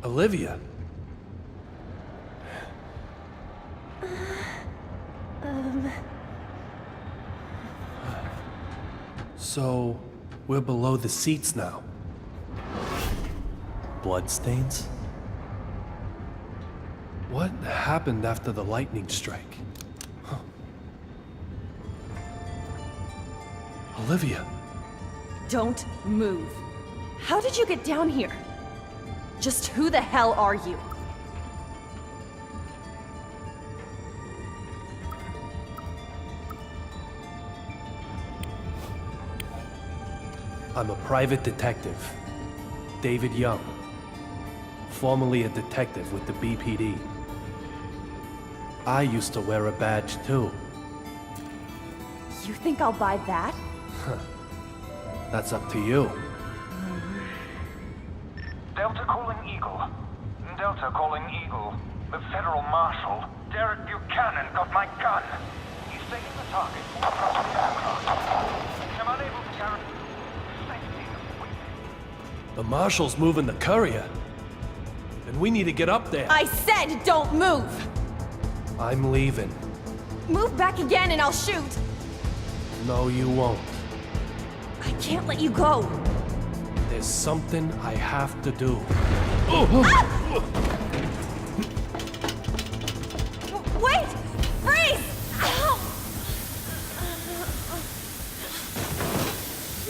Olivia. So, we're below the seats now. Bloodstains? What happened after the lightning strike? Huh. Olivia. Don't move. How did you get down here? Just who the hell are you? I'm a private detective, David Young, formerly a detective with the BPD. I used to wear a badge too. You think I'll buy that? That's up to you. Delta calling Eagle. Delta calling Eagle. The Federal Marshal, Derek Buchanan, got my gun. He's taking the target across the aircraft. I'm unable to guarantee safety this week. The Marshal's moving the courier. And we need to get up there. I said don't move! I'm leaving. Move back again and I'll shoot! No, you won't. I can't let you go! There's something I have to do. Wait! Freeze! Ow!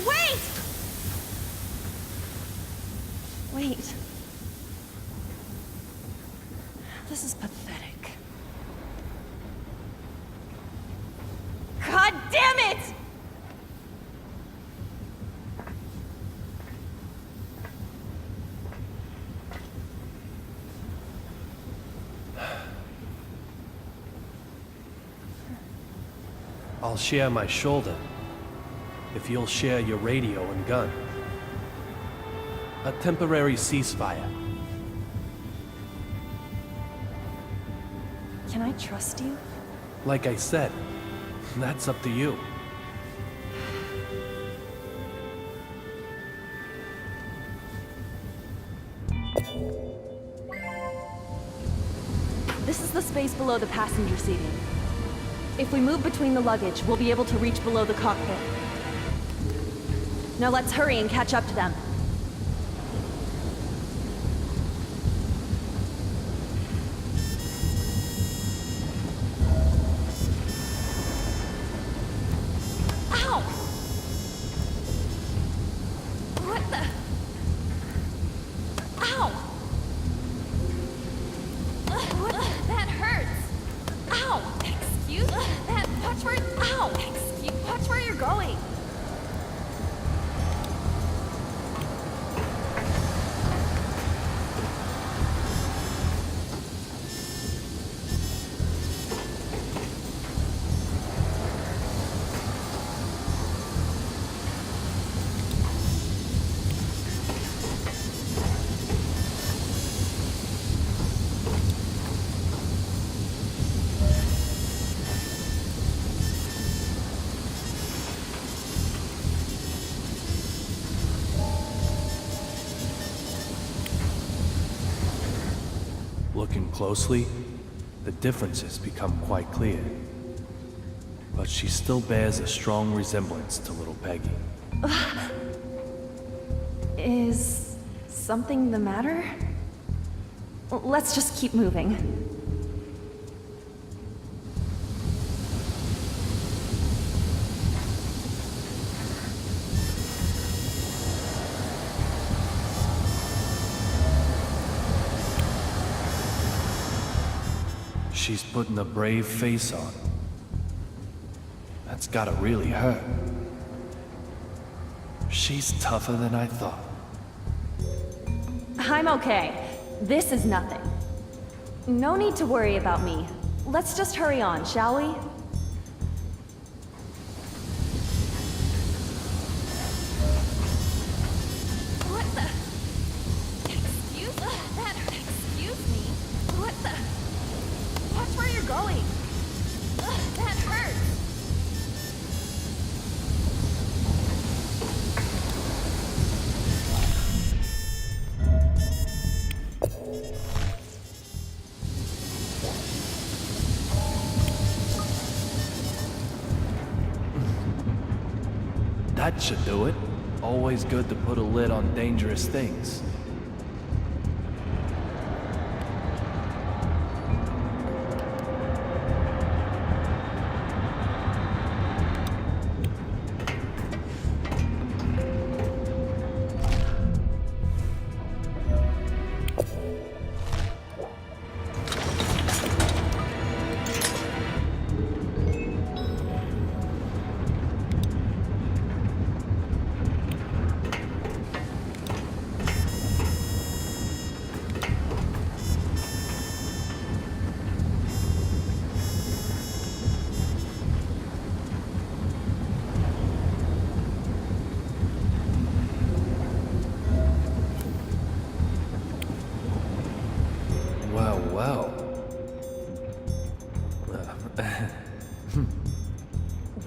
Wait! Wait. This is pathetic. God damn it! I'll share my shoulder if you'll share your radio and gun. A temporary ceasefire. Can I trust you? Like I said, that's up to you. This is the space below the passenger seating. If we move between the luggage, we'll be able to reach below the cockpit. Now let's hurry and catch up to them. Ow! What the? Ow! What? That hurts! Ow! Excuse? That, watch where, ow! Excuse, watch where you're going! Looking closely, the differences become quite clear. But she still bears a strong resemblance to little Peggy. Is something the matter? Let's just keep moving. She's putting a brave face on. That's gotta really hurt. She's tougher than I thought. I'm okay. This is nothing. No need to worry about me. Let's just hurry on, shall we? What the? Excuse me? What the? Watch where you're going. That hurts. That should do it. Always good to put a lid on dangerous things. Well.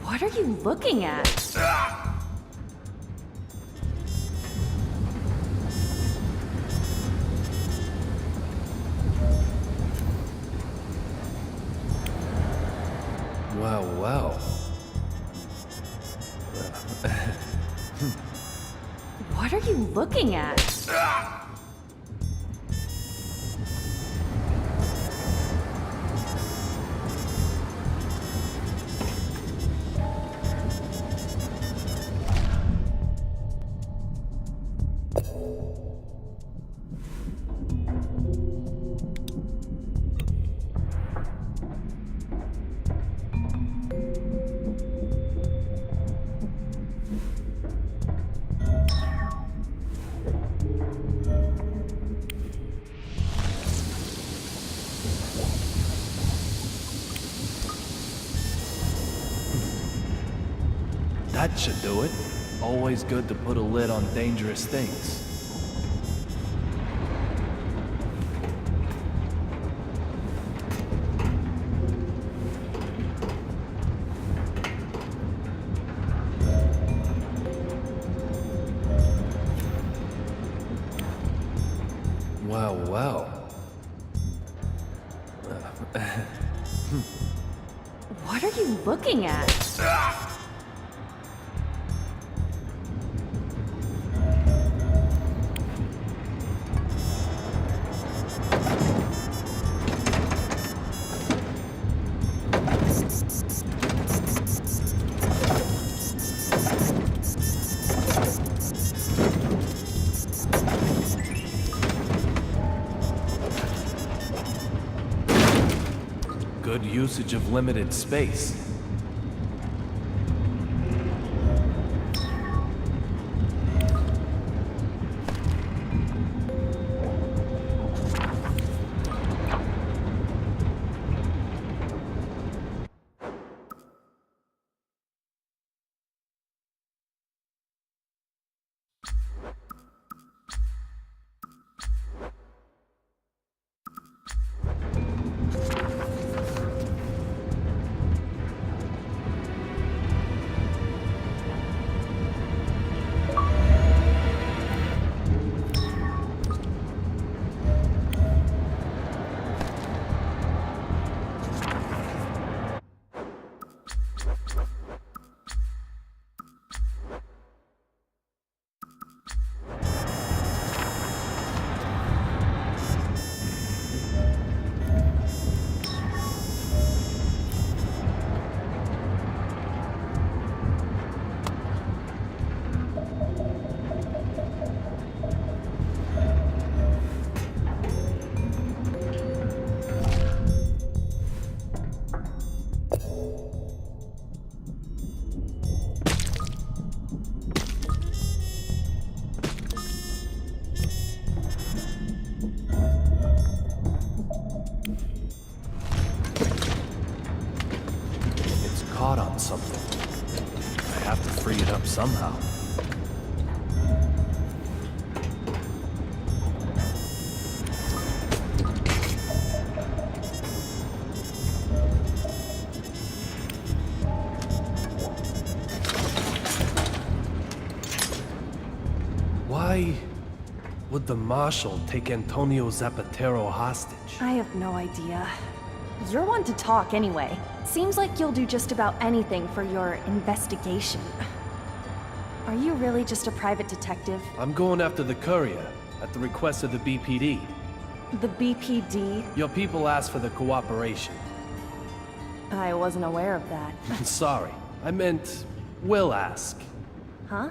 What are you looking at? Well. What are you looking at? That should do it. Always good to put a lid on dangerous things. Well. What are you looking at? Good usage of limited space. free it up somehow. Why would the Marshal take Antonio Zapatero hostage? I have no idea. You're one to talk anyway. Seems like you'll do just about anything for your investigation. Are you really just a private detective? I'm going after the courier, at the request of the BPD. The BPD? Your people asked for the cooperation. I wasn't aware of that. Sorry, I meant will ask. Huh?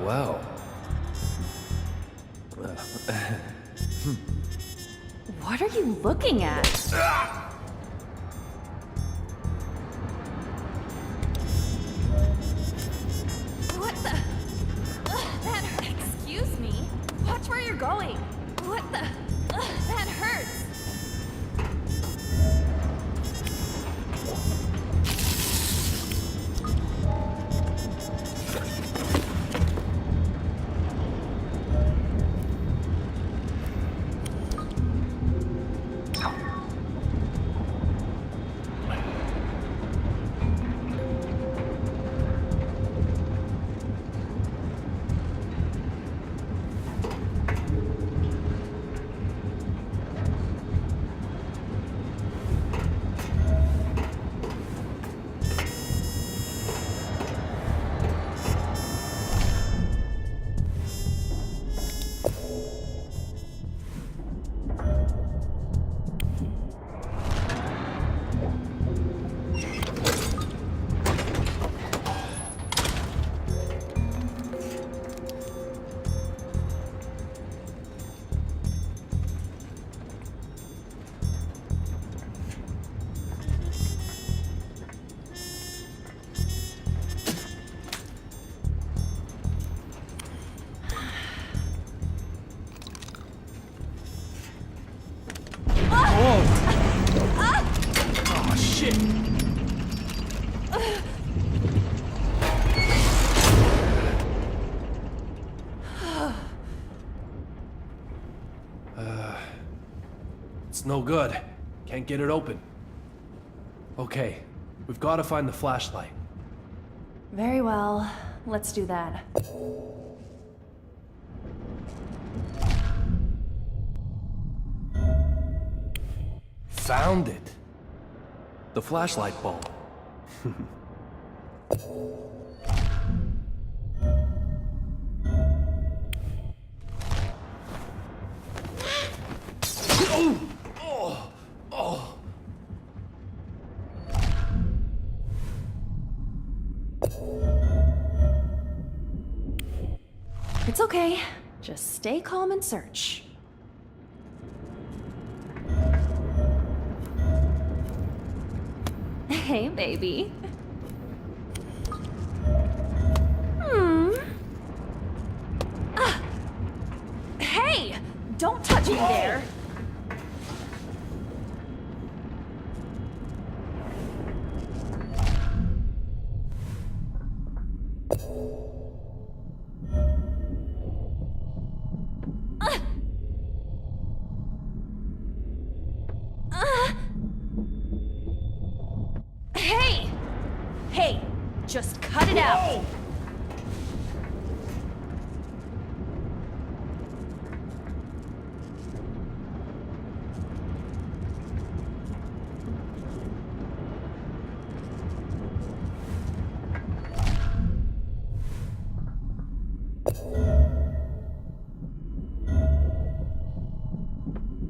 Well. What are you looking at? What the? That hurt. Excuse me? Watch where you're going. What the? That hurts. Oh, shit! It's no good. Can't get it open. Okay, we've got to find the flashlight. Very well. Let's do that. Found it. The flashlight bulb. It's okay. Just stay calm and search. Hey, baby. Hey! Don't touch me there! Hey! Hey! Just cut it out!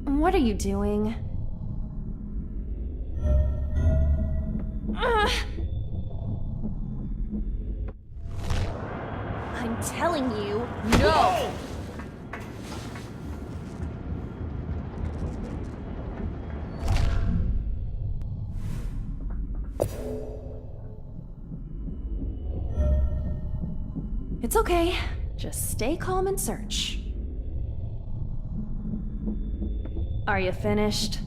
What are you doing? Ugh. I'm telling you, no! It's okay. Just stay calm and search. Are you finished?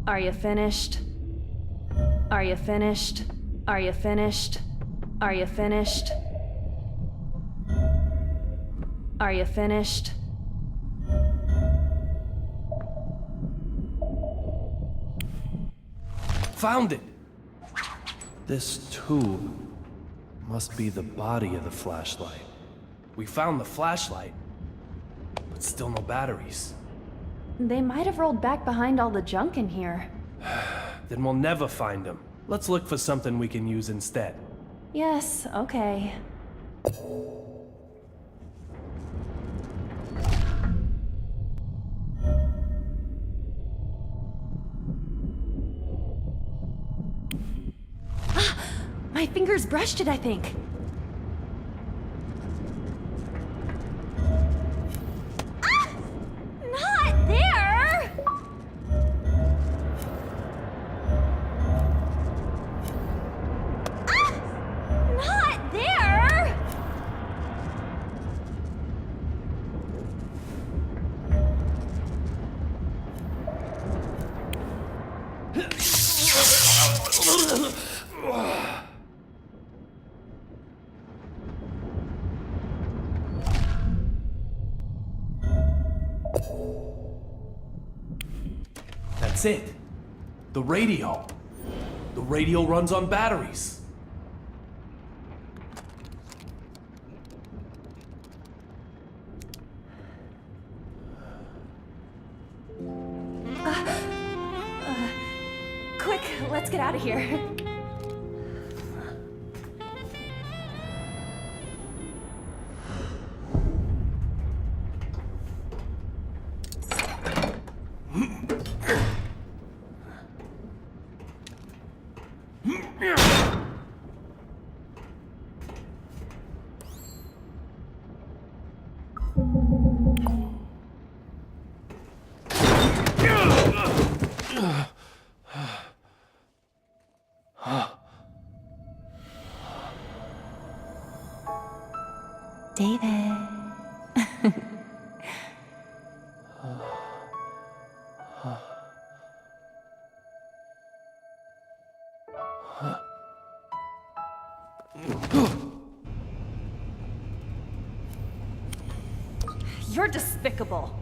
Are you finished? Are you finished? Are you finished? Are you finished? Are you finished? Found it! This tube must be the body of the flashlight. We found the flashlight, but still no batteries. They might have rolled back behind all the junk in here. Then we'll never find them. Let's look for something we can use instead. Yes, okay. My fingers brushed it, I think. Ah! Not there! Ah! Not there! That's it. The radio. The radio runs on batteries. Quick, let's get out of here. David. You're despicable.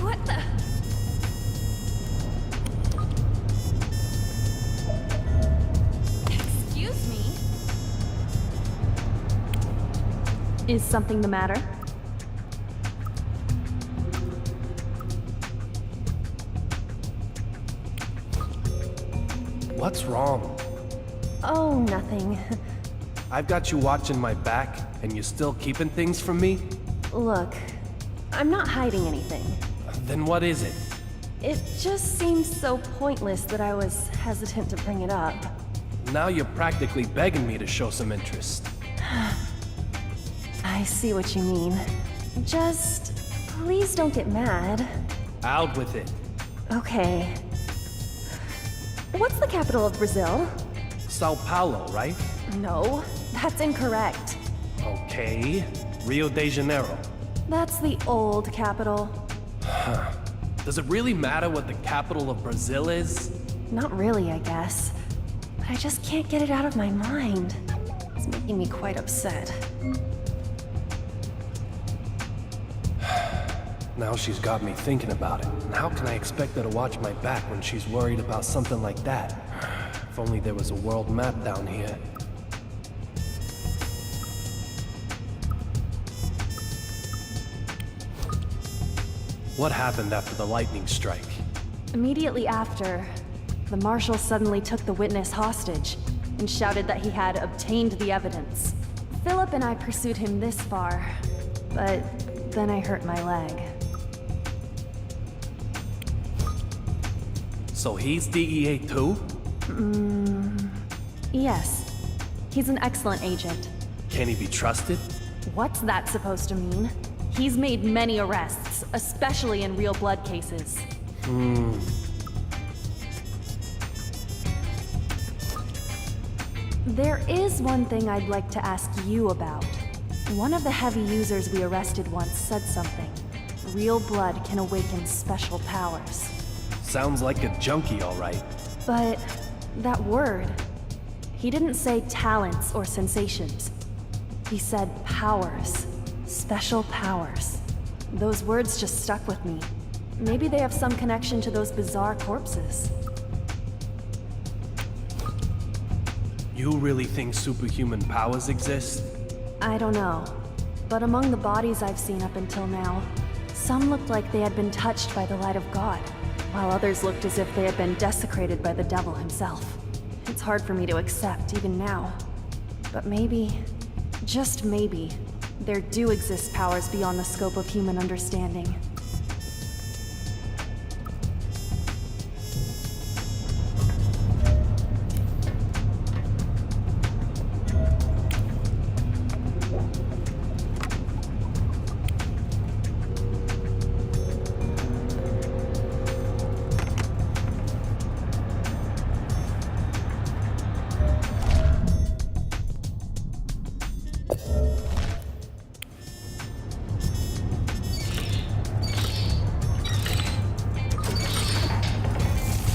What the? Excuse me? Is something the matter? What's wrong? Oh, nothing. I've got you watching my back, and you're still keeping things from me? Look, I'm not hiding anything. Then what is it? It just seems so pointless that I was hesitant to bring it up. Now you're practically begging me to show some interest. I see what you mean. Just please don't get mad. Out with it. Okay. What's the capital of Brazil? Sao Paulo, right? No, that's incorrect. Okay. Rio de Janeiro. That's the old capital. Does it really matter what the capital of Brazil is? Not really, I guess. But I just can't get it out of my mind. It's making me quite upset. Now she's got me thinking about it. And how can I expect her to watch my back when she's worried about something like that? If only there was a world map down here. What happened after the lightning strike? Immediately after, the marshal suddenly took the witness hostage and shouted that he had obtained the evidence. Philip and I pursued him this far, but then I hurt my leg. So he's DEA too? Yes. He's an excellent agent. Can he be trusted? What's that supposed to mean? He's made many arrests, especially in real blood cases. There is one thing I'd like to ask you about. One of the heavy users we arrested once said something. Real blood can awaken special powers. Sounds like a junkie, all right. But that word, he didn't say talents or sensations. He said powers. Special powers. Those words just stuck with me. Maybe they have some connection to those bizarre corpses. You really think superhuman powers exist? I don't know. But among the bodies I've seen up until now, some looked like they had been touched by the light of God, while others looked as if they had been desecrated by the devil himself. It's hard for me to accept, even now. But maybe, just maybe, there do exist powers beyond the scope of human understanding.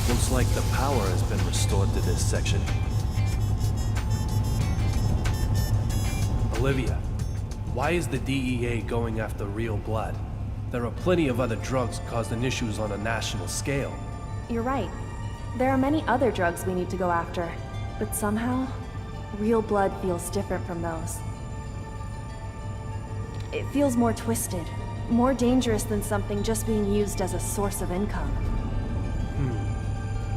Looks like the power has been restored to this section. Olivia, why is the DEA going after real blood? There are plenty of other drugs causing issues on a national scale. You're right. There are many other drugs we need to go after, but somehow, real blood feels different from those. It feels more twisted, more dangerous than something just being used as a source of income.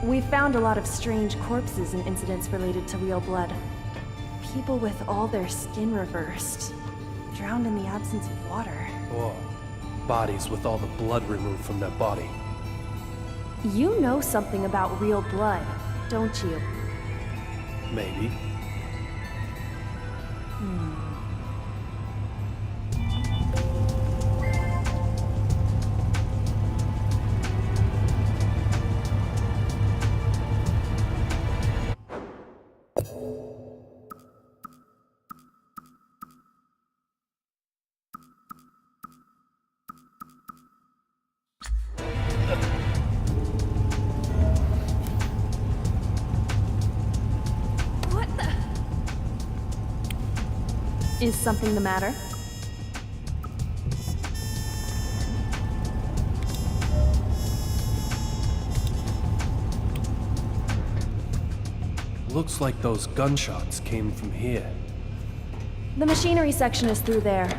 We've found a lot of strange corpses and incidents related to real blood. People with all their skin reversed, drowned in the absence of water. Or bodies with all the blood removed from their body. You know something about real blood, don't you? Maybe. What the? Is something the matter? Looks like those gunshots came from here. The machinery section is through there.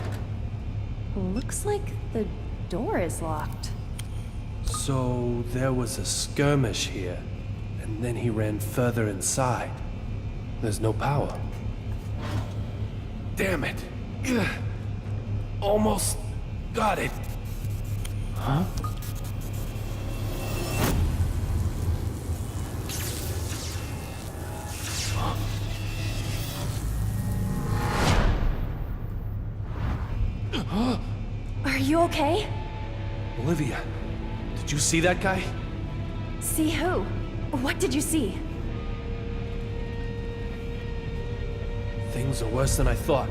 Looks like the door is locked. So there was a skirmish here, and then he ran further inside. There's no power. Damn it! Ugh. Almost got it. Huh? Are you okay? Olivia, did you see that guy? See who? What did you see? Things are worse than I thought.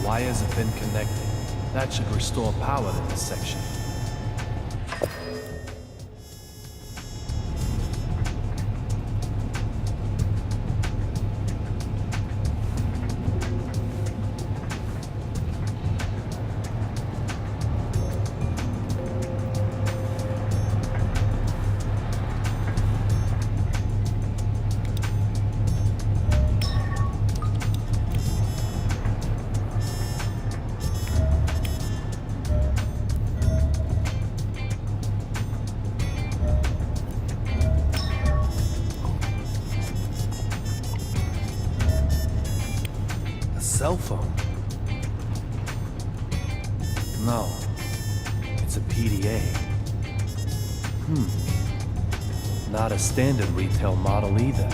wires have been connected. That should restore power to this section. Cell phone? No, it's a PDA. Not a standard retail model either.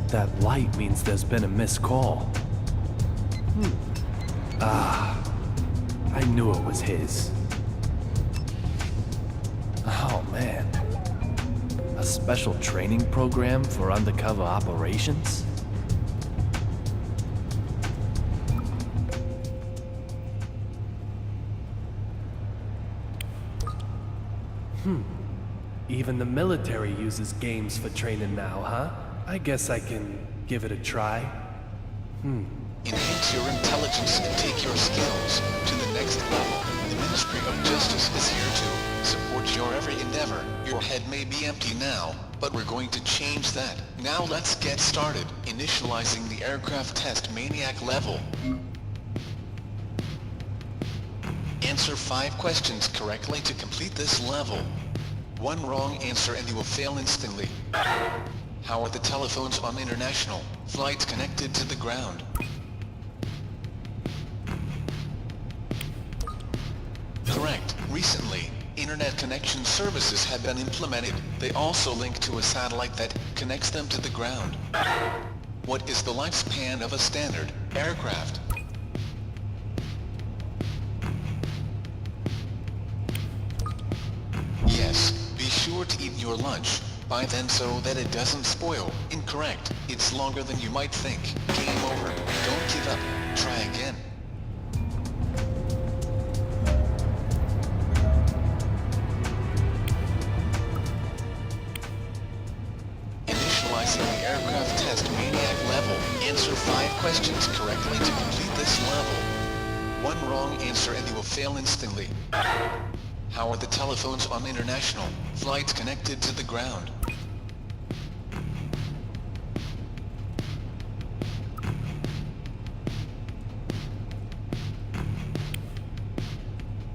That light means there's been a missed call. I knew it was his. Oh man. A special training program for undercover operations? Even the military uses games for training now, huh? I guess I can give it a try. Enhance your intelligence and take your skills to the next level. The Ministry of Justice is here to support your every endeavor. Your head may be empty now, but we're going to change that. Now let's get started. Initializing the aircraft test maniac level. Answer 5 questions correctly to complete this level. One wrong answer and you will fail instantly. How are the telephones on international flights connected to the ground? Correct. Recently, internet connection services have been implemented. They also link to a satellite that connects them to the ground. What is the lifespan of a standard aircraft? Yes, be sure to eat your lunch by then so that it doesn't spoil. Incorrect. It's longer than you might think. Game over. Don't give up. Try again. Initializing the aircraft test maniac level. Answer 5 questions correctly to complete this level. One wrong answer and you will fail instantly. How are the telephones on international flights connected to the ground?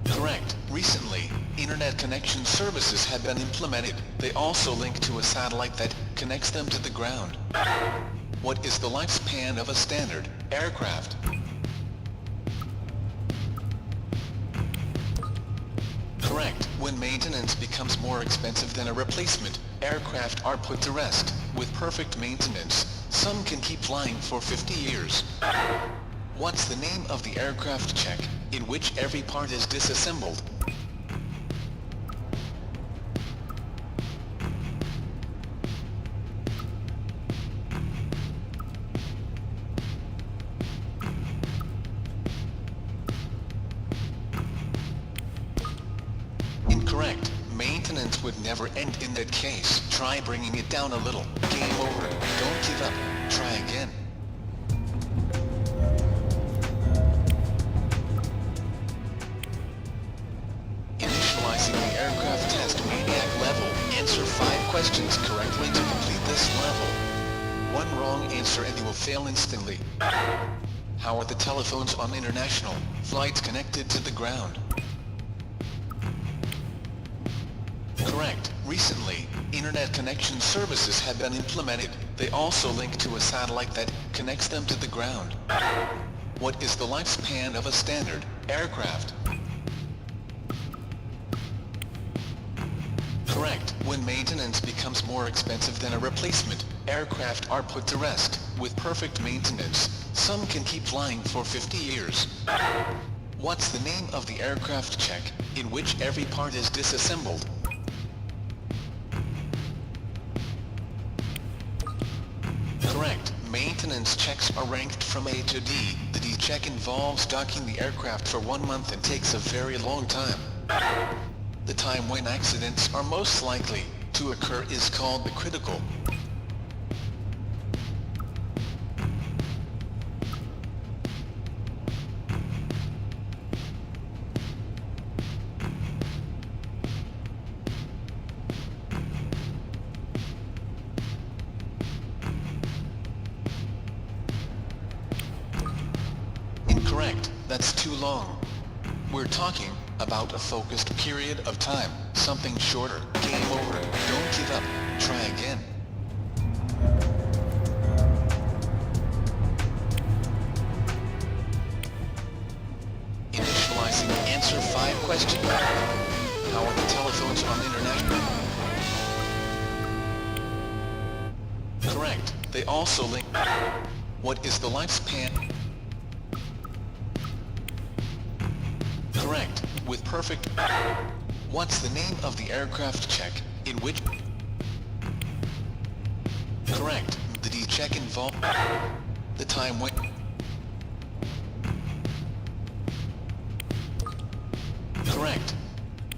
Correct. Recently, internet connection services have been implemented. They also link to a satellite that connects them to the ground. What is the lifespan of a standard aircraft? Correct. When maintenance becomes more expensive than a replacement, aircraft are put to rest. With perfect maintenance, some can keep flying for 50 years. What's the name of the aircraft check, in which every part is disassembled? Incorrect. Maintenance would never end in that case. Try bringing it down a little. Game over. Don't give up. Try again. Initializing the aircraft test maniac level. Answer 5 questions correctly to complete this level. One wrong answer and you will fail instantly. How are the telephones on international flights connected to the ground? Correct. Recently, internet connection services have been implemented. They also link to a satellite that connects them to the ground. What is the lifespan of a standard aircraft? Correct. When maintenance becomes more expensive than a replacement, aircraft are put to rest. With perfect maintenance, some can keep flying for 50 years. What's the name of the aircraft check, in which every part is disassembled? Correct. Maintenance checks are ranked from A to D. The D check involves docking the aircraft for 1 month and takes a very long time. The time when accidents are most likely to occur is called the critical. Incorrect. That's too long. We're talking about a focused period of time, something shorter. Game over. Don't give up. Try again. Initializing answer 5 question. How are the telephones on international? Correct. They also link. What is the lifespan? Correct. With perfect. What's the name of the aircraft check, in which? Correct. The D check involved. The time when. Correct.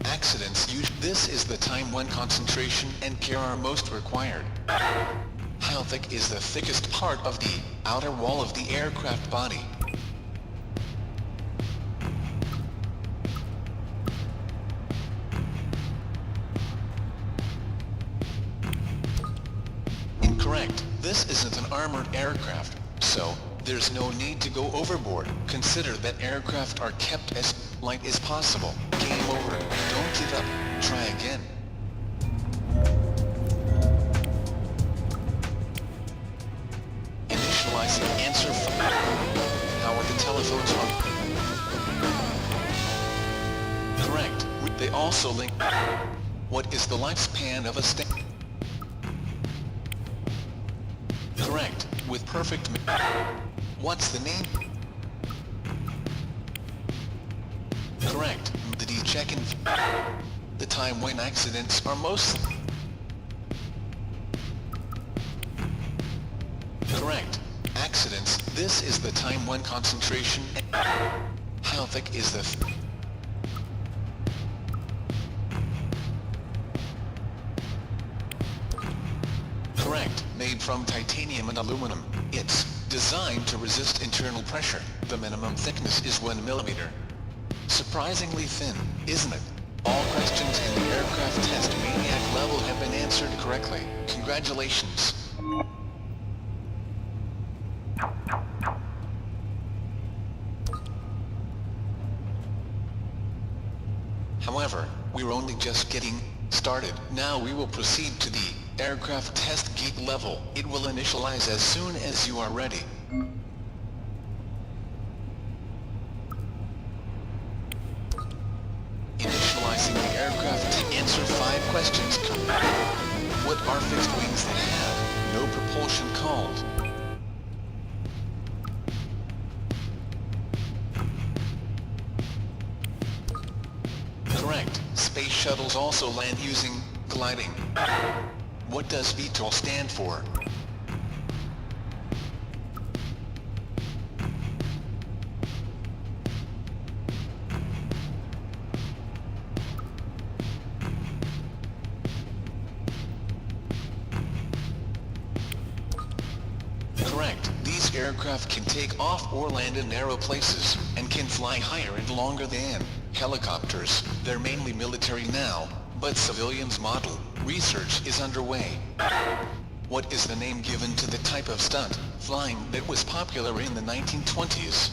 Accidents usually. this is the time when concentration and care are most required. How thick is the thickest part of the outer wall of the aircraft body? Incorrect. This isn't an armored aircraft, so there's no need to go overboard. Consider that aircraft are kept as light as possible. Game over. Don't give up. Try again. Initializing answer. How are the telephones on? Correct. They also link. What is the lifespan of a station? Correct. With perfect. What's the name? Correct. Did he check in? The time when accidents are most. Correct. Accidents. This is the time when concentration. How thick is the? Correct. Made from titanium and aluminum. It's designed to resist internal pressure. The minimum thickness is 1 millimeter. Surprisingly thin, isn't it? All questions in the aircraft test maniac level have been answered correctly. Congratulations. However, we're only just getting started. Now we will proceed to the aircraft test gate level. It will initialize as soon as you are ready. Initializing the aircraft to answer 5 questions. What are fixed wings that have no propulsion called? Correct. Space shuttles also land using gliding. What does VTOL stand for? Correct. These aircraft can take off or land in narrow places, and can fly higher and longer than helicopters. They're mainly military now, but civilians model. Research is underway. What is the name given to the type of stunt flying that was popular in the 1920s?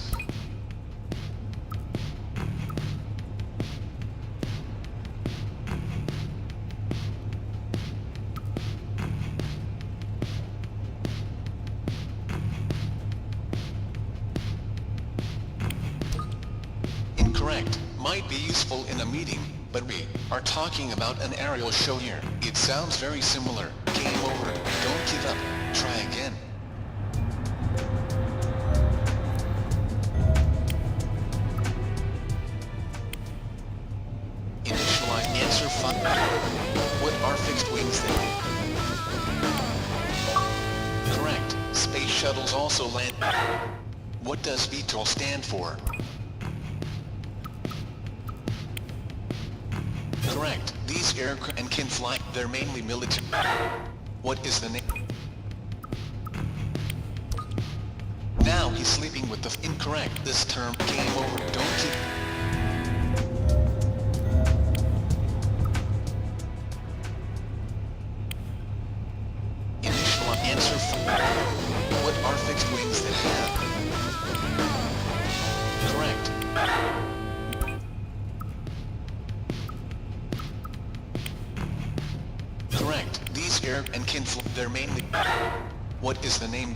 Incorrect. Might be useful in a meeting, but we are talking about an aerial show here. It sounds very similar. Game over. Don't give up. Try again. Initialize answer 5. What are fixed wings then? Correct. Space shuttles also land. What does VTOL stand for? Correct. These aircraft and can fly. They're mainly military. What is the name? Now he's sleeping with the incorrect. This term. Game over. Don't keep. Initial answer 4. What are fixed wings that have? Correct. Correct. These air and can fly. They're mainly. What is the name?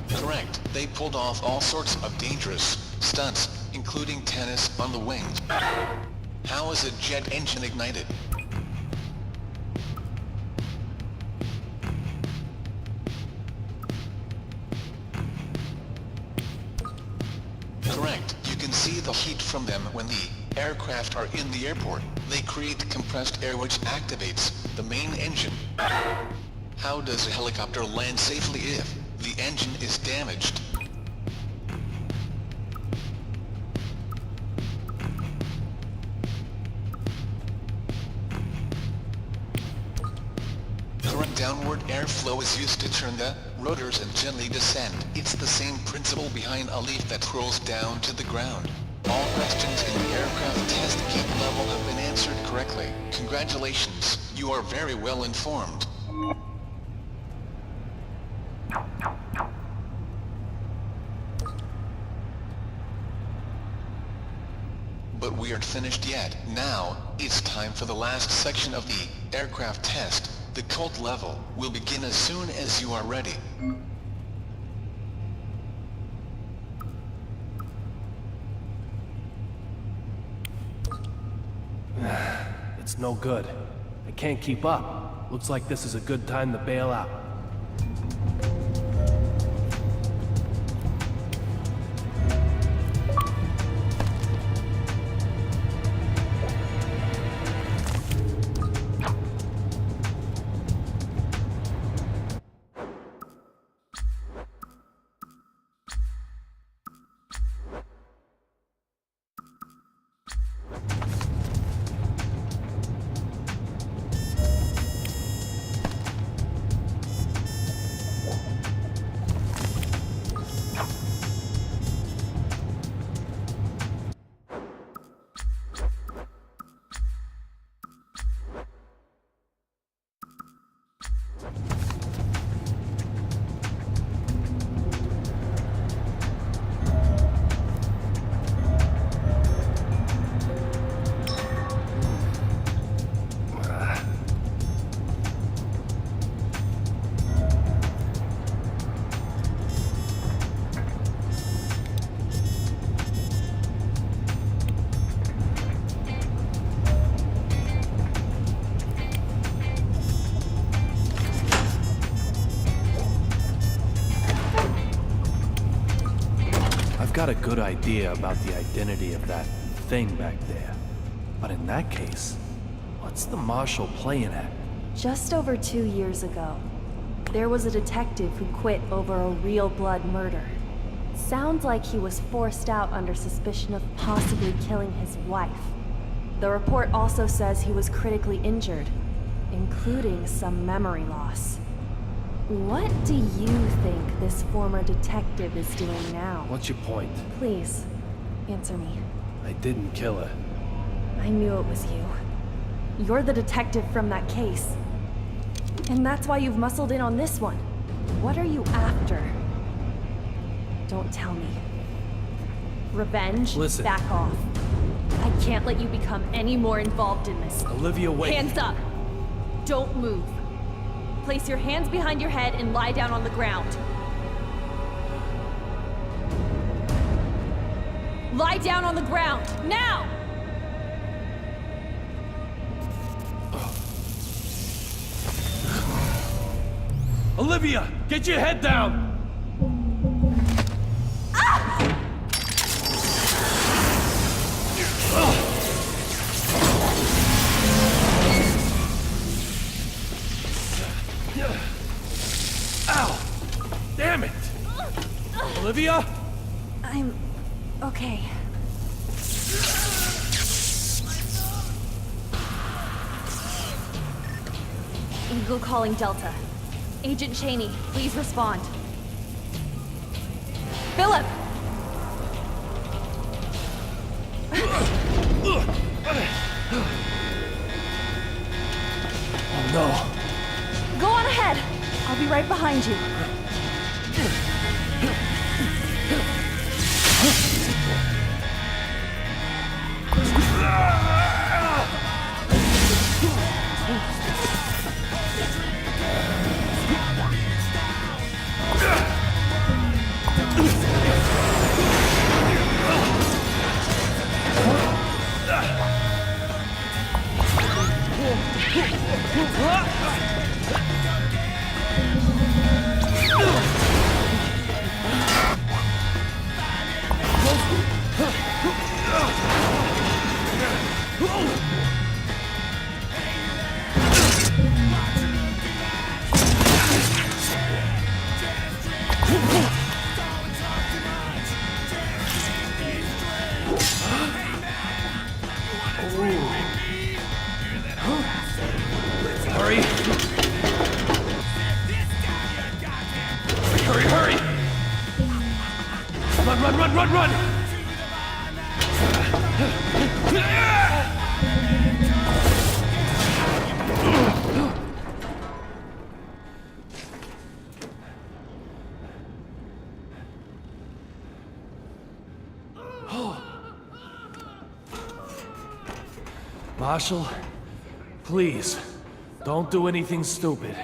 Correct. They pulled off all sorts of dangerous stunts, including tennis on the wings. How is a jet engine ignited? Correct. You can see the heat from them when the aircraft are in the airport. They create compressed air which activates the main engine. How does a helicopter land safely if the engine is damaged? downward airflow is used to turn the rotors and gently descend. It's the same principle behind a leaf that rolls down to the ground. All questions in the aircraft test gate level have been answered correctly. Congratulations, you are very well informed. But we aren't finished yet. Now, it's time for the last section of the aircraft test. The cult level will begin as soon as you are ready. It's no good. I can't keep up. Looks like this is a good time to bail out. Got a good idea about the identity of that thing back there. But in that case, what's the Marshal playing at? Just over 2 years ago, there was a detective who quit over a real blood murder. Sounds like he was forced out under suspicion of possibly killing his wife. The report also says he was critically injured, including some memory loss. What do you think this former detective is doing now? What's your point? Please, answer me. I didn't kill her. I knew it was you. You're the detective from that case. And that's why you've muscled in on this one. What are you after? Don't tell me. Revenge? Listen. Back off. I can't let you become any more involved in this. Olivia, wait. Hands up! Don't move. Place your hands behind your head and lie down on the ground. Lie down on the ground, now! Olivia, get your head down! Ow! Damn it! Olivia? I'm okay. Eagle calling Delta. Agent Cheney, please respond. Philip! Oh no. Go on ahead. I'll be right behind you. Hurry! Run, run! Marshall, please, don't do anything stupid.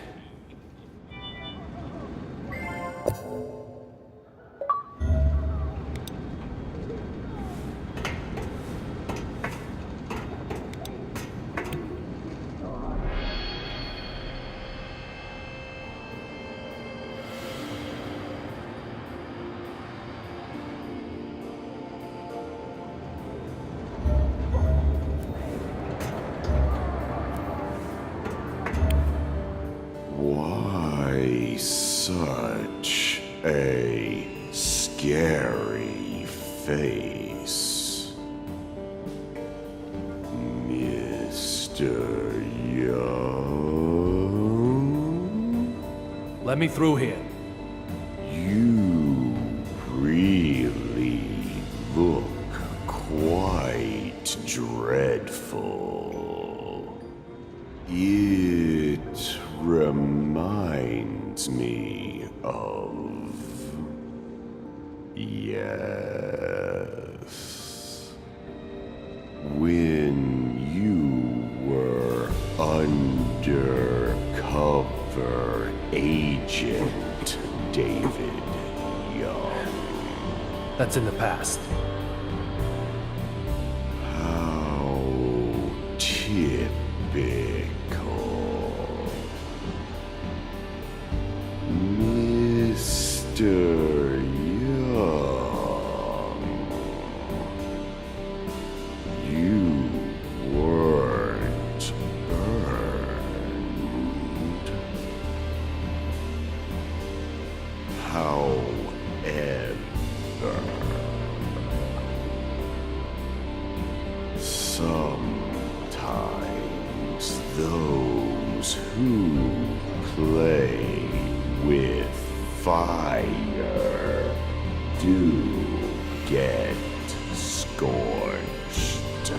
Why such a scary face, Mr. Young? Let me through here. You really look quite dreadful. It reminds me of... Yes. When you were undercover agent David Young. That's in the past. How typical. Mr. Young, you weren't burned. However, sometimes those who play with fire do get scorched.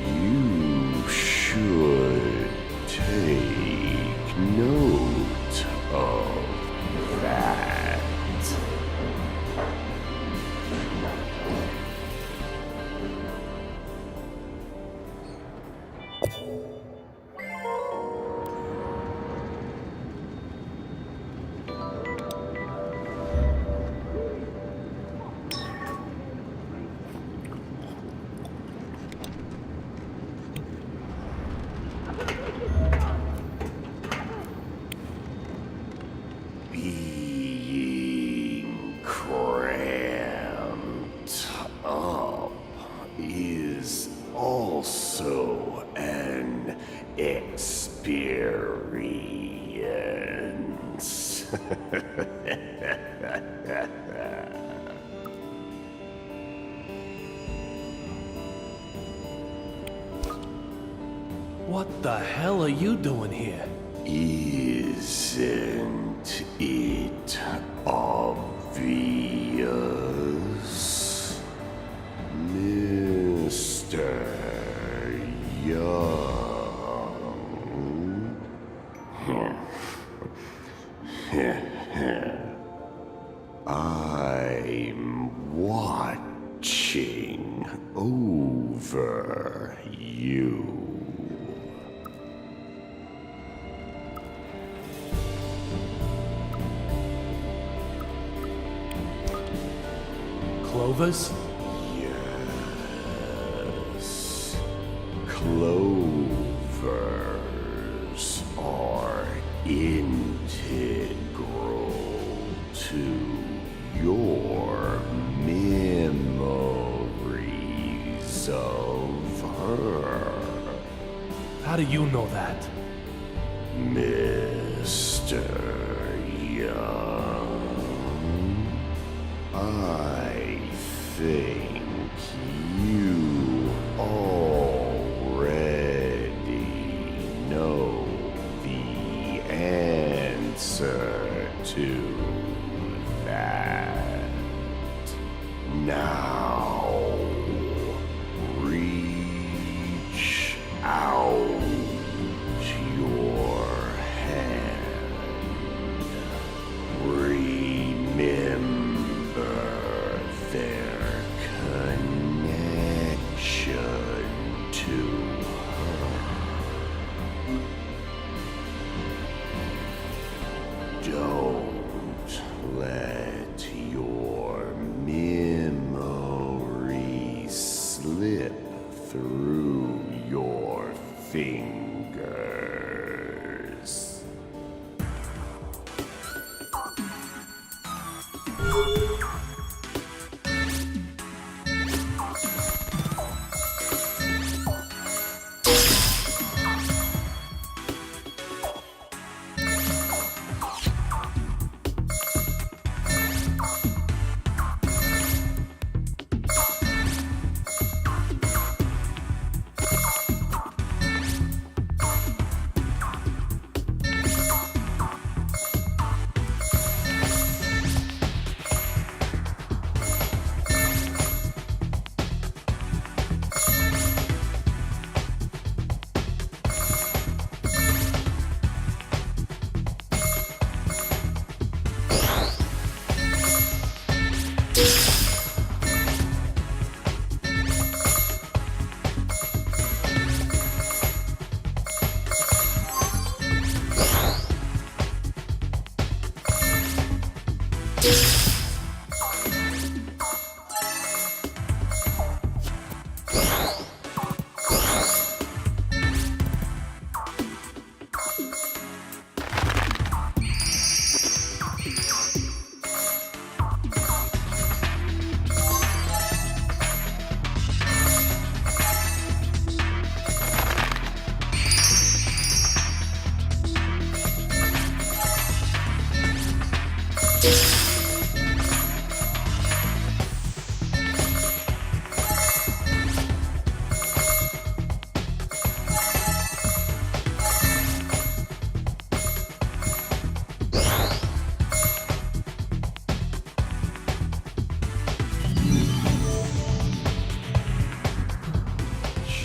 You should take note of that. Being cramped up is also an experience. What the hell are you doing here? Isn't it obvious, Mr. Young? I'm watching over you. Clovers? Yes. Clovers are integral to your memories of her. How do you know that? Mr. Young, I think you already know the answer fingers.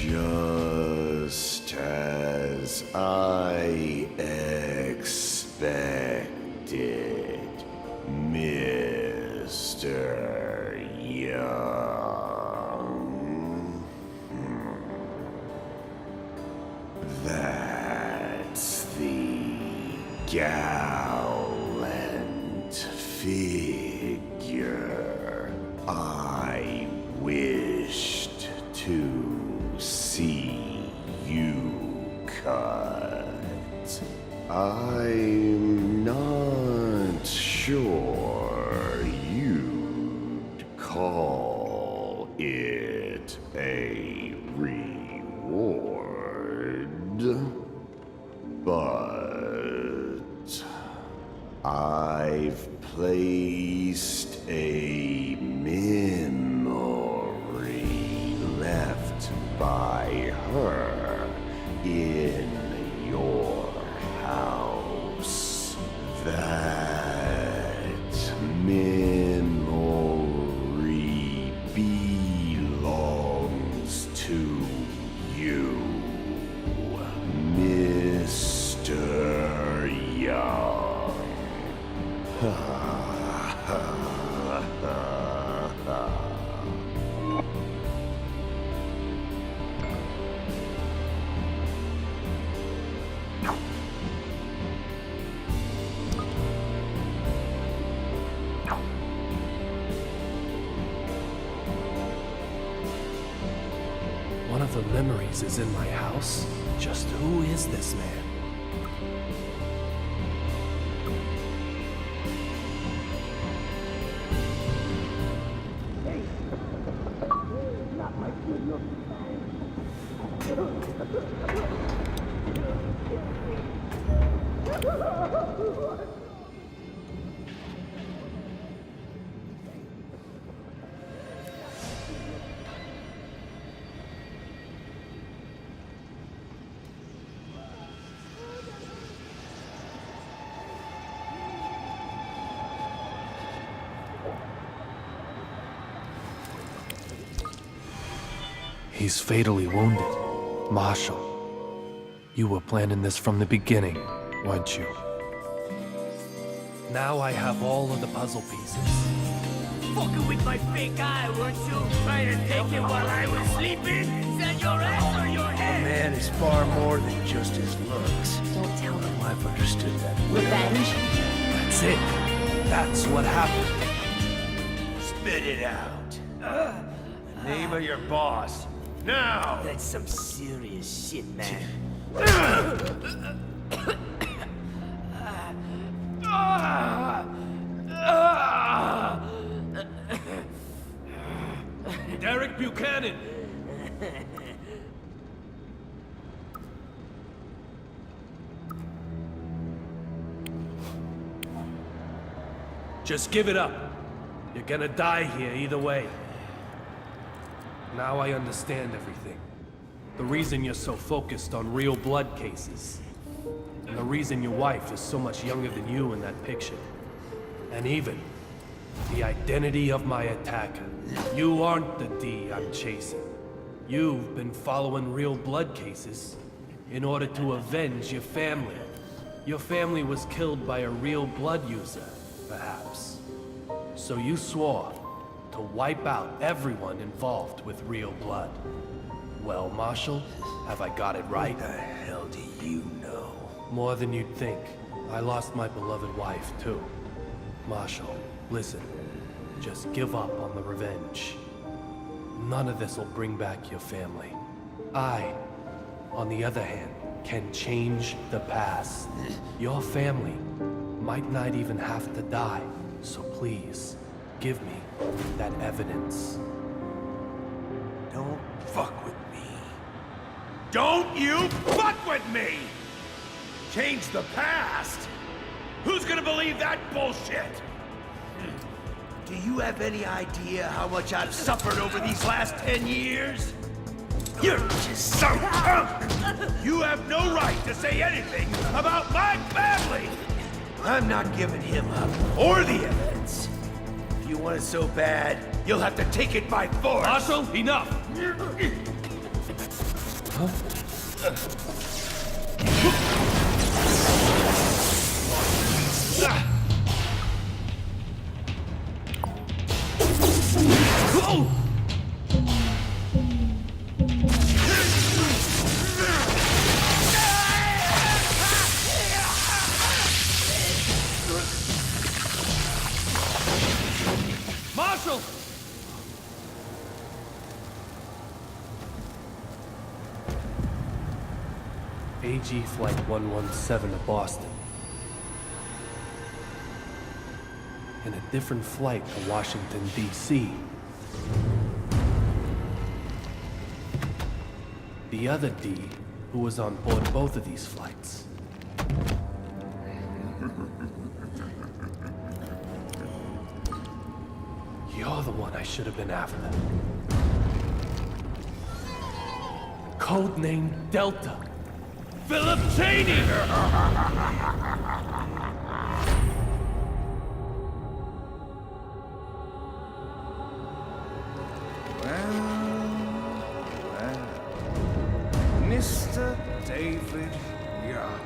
Just as I expected, Mr. Young. That's the gallant figure I wished to see you cut. I'm not sure you'd call it a reward, but I've placed a memory left by her in your house. That memory belongs to you, Mr. Young. Ha ha ha ha. One of the memories is in my house. Just who is this man? He's fatally wounded. Marshall, you were planning this from the beginning, weren't you? Now I have all of the puzzle pieces. Fucking with my fake eye, weren't you? Trying to take it while I was sleeping? Is that your ass or your head? Man is far more than just his looks. Don't tell me. Oh, I've understood that. Revenge? That's it. That's what happened. Spit it out. The name of your boss. Now! That's some serious shit, man. Derek Buchanan! Just give it up. You're gonna die here either way. Now I understand everything. The reason you're so focused on real blood cases. And the reason your wife is so much younger than you in that picture. And even the identity of my attacker. You aren't the D I'm chasing. You've been following real blood cases in order to avenge your family. Your family was killed by a real blood user, perhaps. So you swore to wipe out everyone involved with real blood. Well, Marshal, have I got it right? What the hell do you know? More than you'd think. I lost my beloved wife, too. Marshal, listen. Just give up on the revenge. None of this will bring back your family. I, on the other hand, can change the past. Your family might not even have to die, so please, give me that evidence. Don't fuck with me. Don't you fuck with me! Change the past? Who's gonna believe that bullshit? Do you have any idea how much I've suffered over these last 10 years? You're just some punk! You have no right to say anything about my family! I'm not giving him up, or the evidence. If you want it so bad, you'll have to take it by force! Marshal, enough! Marshal! AG Flight 117 to Boston. And a different flight to Washington, D.C. The other D, who was on board both of these flights. You're the one I should have been after. Codename Delta. Philip Cheney! Mr. David Young.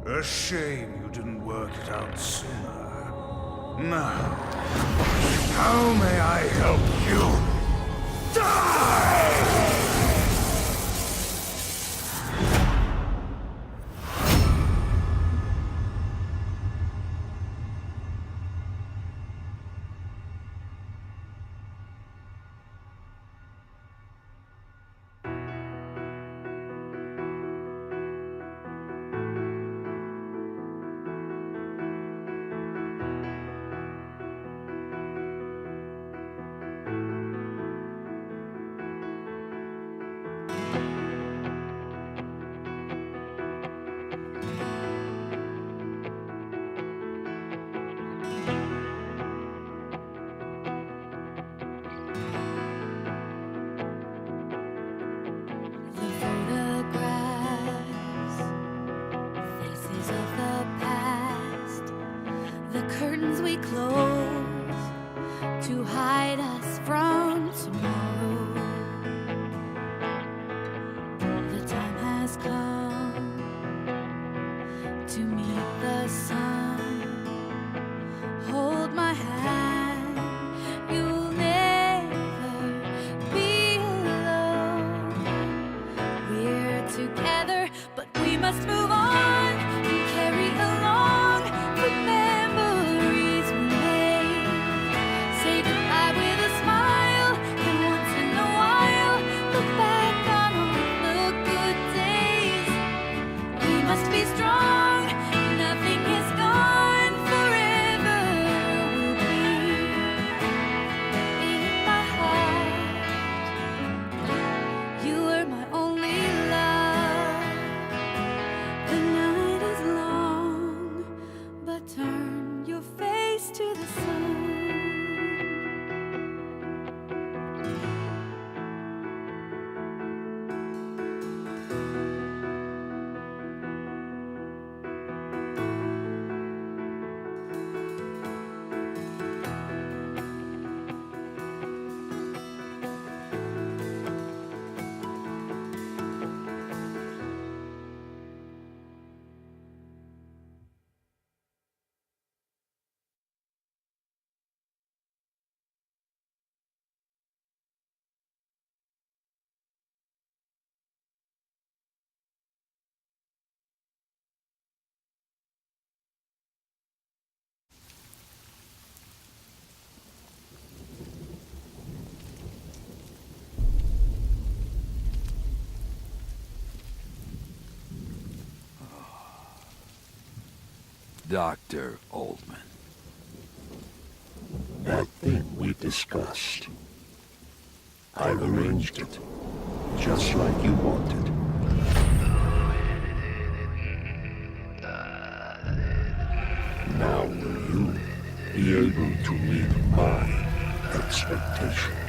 A shame you didn't work it out sooner. Now, how may I help you? Die! We close to hide us from tomorrow. The time has come to meet the sun. Hold my hand, you'll never be alone. We're together, but we must move on and carry along the memories we made. Say goodbye with a smile, and once in a while, look back on all the good days. We must be strong, nothing is gone, forever will be in my heart. You were my only love. The night is long, but turn your face to the sun. Dr. Oldman. That thing we discussed. I've arranged it, just like you wanted. Now will you be able to meet my expectations?